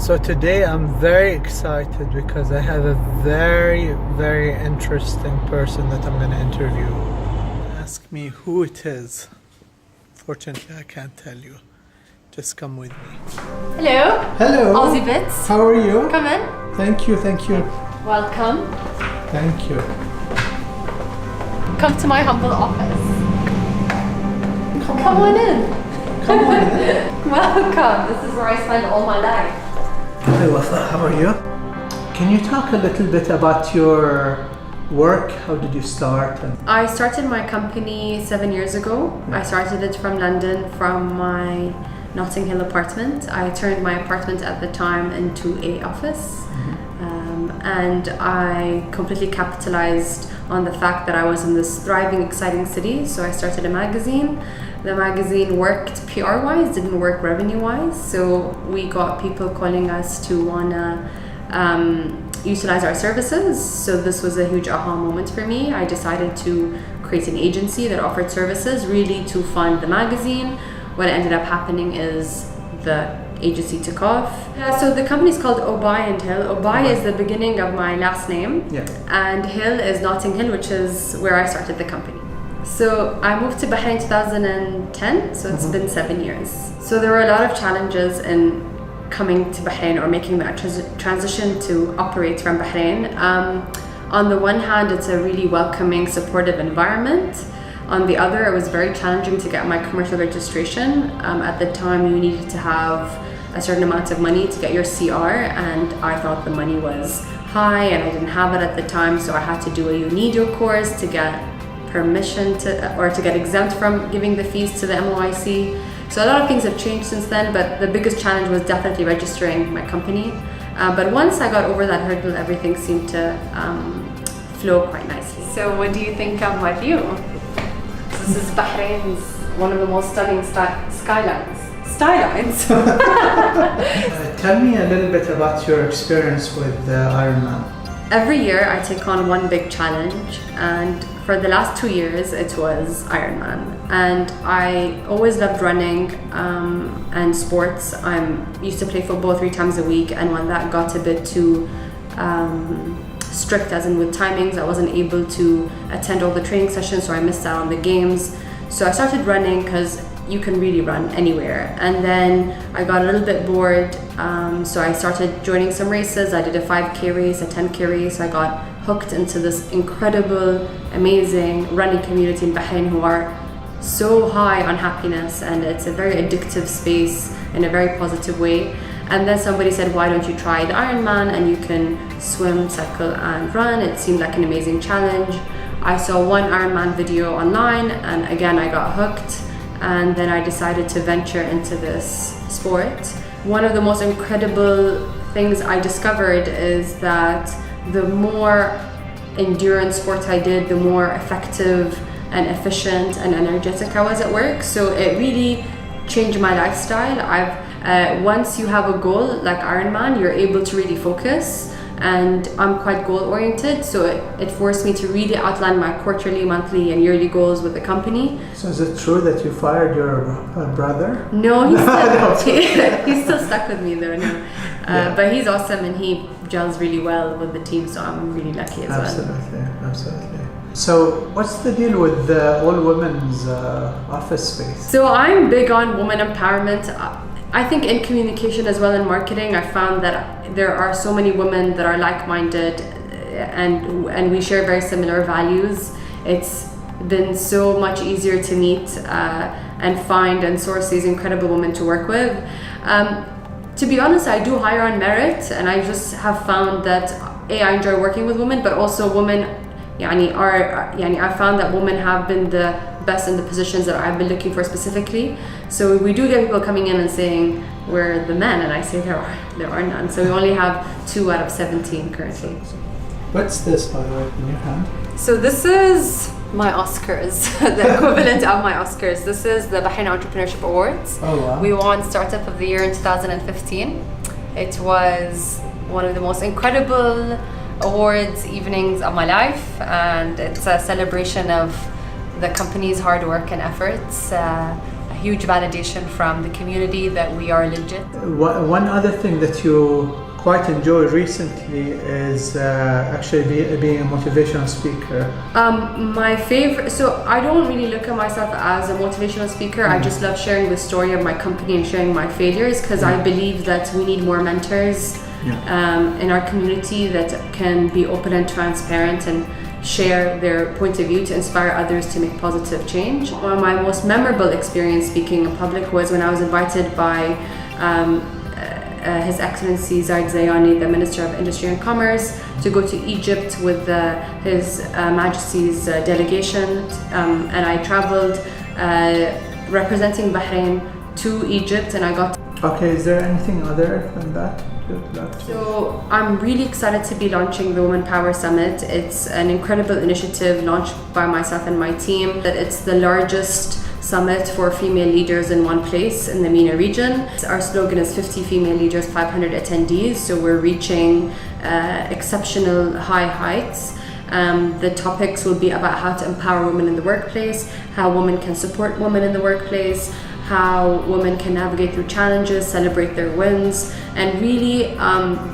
So today I'm very excited because I have a very, very interesting person that I'm going to interview. Ask me who it is. Fortunately, I can't tell you. Just come with me. Hello. Hello. Aussie Bits. How are you? Come in. Thank you, thank you. Welcome. Thank you. Come to my humble office. Come on in. Come on in. Welcome. This is where I spend all my life. Hi Wafa, how are you? Can you talk a little bit about your work? How did you start? I started my company 7 years ago. I started it from London, from my Notting Hill apartment. I turned my apartment at the time into an office. And I completely capitalized on the fact that I was in this thriving, exciting city. So I started a magazine. The magazine worked PR-wise, didn't work revenue-wise. So we got people calling us to wanna utilize our services. So this was a huge aha moment for me. I decided to create an agency that offered services really to fund the magazine. What ended up happening is the agency took off. So the company is called Obai Hill. Obai is the beginning of my last name, and Hill is Notting Hill, which is where I started the company. So I moved to Bahrain 2010, so it's been 7 years. So there were a lot of challenges in coming to Bahrain or making that transition to operate from Bahrain. On the one hand, it's a really welcoming, supportive environment. On the other, it was very challenging to get my commercial registration. At the time, you needed to have a certain amount of money to get your CR, and I thought the money was high and I didn't have it at the time, so I had to do a UNIDO course to get permission to get exempt from giving the fees to the MOIC. So a lot of things have changed since then, but the biggest challenge was definitely registering my company. But once I got over that hurdle, everything seemed to flow quite nicely. So what do you think of my view? This is Bahrain's one of the most stunning skylines. Tell me a little bit about your experience with Ironman. Every year I take on one big challenge, and for the last 2 years it was Ironman. And I always loved running and sports. I used to play football 3 times a week, and when that got a bit too strict, as in with timings, I wasn't able to attend all the training sessions, so I missed out on the games. So I started running because you can really run anywhere. And then I got a little bit bored, so I started joining some races. I did a 5K race, a 10K race. I got hooked into this incredible, amazing running community in Bahrain who are so high on happiness, and it's a very addictive space in a very positive way. And then somebody said, why don't you try the Ironman, and you can swim, cycle and run. It seemed like an amazing challenge. I saw one Ironman video online, and again I got hooked, and then I decided to venture into this sport. One of the most incredible things I discovered is that the more endurance sports I did, the more effective and efficient and energetic I was at work. So it really changed my lifestyle. Once you have a goal like Ironman, you're able to really focus, and I'm quite goal oriented, so it forced me to really outline my quarterly, monthly and yearly goals with the company. So is it true that you fired your brother? No, he's still stuck with me though. No. But he's awesome and he gels really well with the team, so I'm really lucky as well. Absolutely. So what's the deal with the all women's office space? So I'm big on women empowerment. I think in communication as well, in marketing, I found that there are so many women that are like-minded and we share very similar values. It's been so much easier to meet and find and source these incredible women to work with. To be honest, I do hire on merit, and I just have found that I enjoy working with women, but also women I found that women have been the best in the positions that I've been looking for specifically. So we do get people coming in and saying we're the men, and I say there are none. So we only have 2 out of 17 currently. What's this, by the way, in your hand? So this is my Oscars, the equivalent of my Oscars. This is the Bahrain Entrepreneurship Awards. Oh wow. We won Startup of the Year in 2015. It was one of the most incredible awards evenings of my life, and it's a celebration of the company's hard work and efforts. I huge validation from the community that we are legit. One other thing that you quite enjoyed recently is actually being a motivational speaker. My favorite, so I don't really look at myself as a motivational speaker. I just love sharing the story of my company and sharing my failures, because I believe that we need more mentors in our community that can be open and transparent and share their point of view to inspire others to make positive change. One of my most memorable experience speaking in public was when I was invited by His Excellency Zaid Zayani, the Minister of Industry and Commerce, to go to Egypt with His Majesty's delegation, and I traveled representing Bahrain to Egypt, and I got. Okay, is there anything other than that? So I'm really excited to be launching the Women Power Summit. It's an incredible initiative launched by myself and my team. That it's the largest summit for female leaders in one place in the MENA region. Our slogan is 50 female leaders, 500 attendees. So we're reaching exceptional high heights. The topics will be about how to empower women in the workplace, how women can support women in the workplace, how women can navigate through challenges, celebrate their wins, and really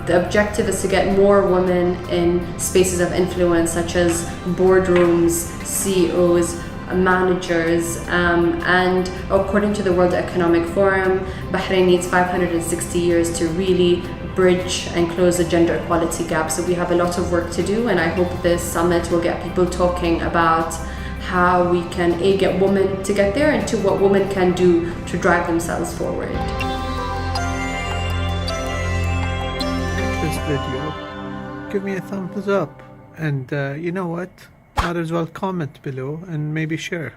the objective is to get more women in spaces of influence such as boardrooms, CEOs, managers, and according to the World Economic Forum, Bahrain needs 560 years to really bridge and close the gender equality gap. So we have a lot of work to do, and I hope this summit will get people talking about how we can get women to get there, and to what women can do to drive themselves forward. This video, give me a thumbs up, and you know what? Might as well comment below and maybe share.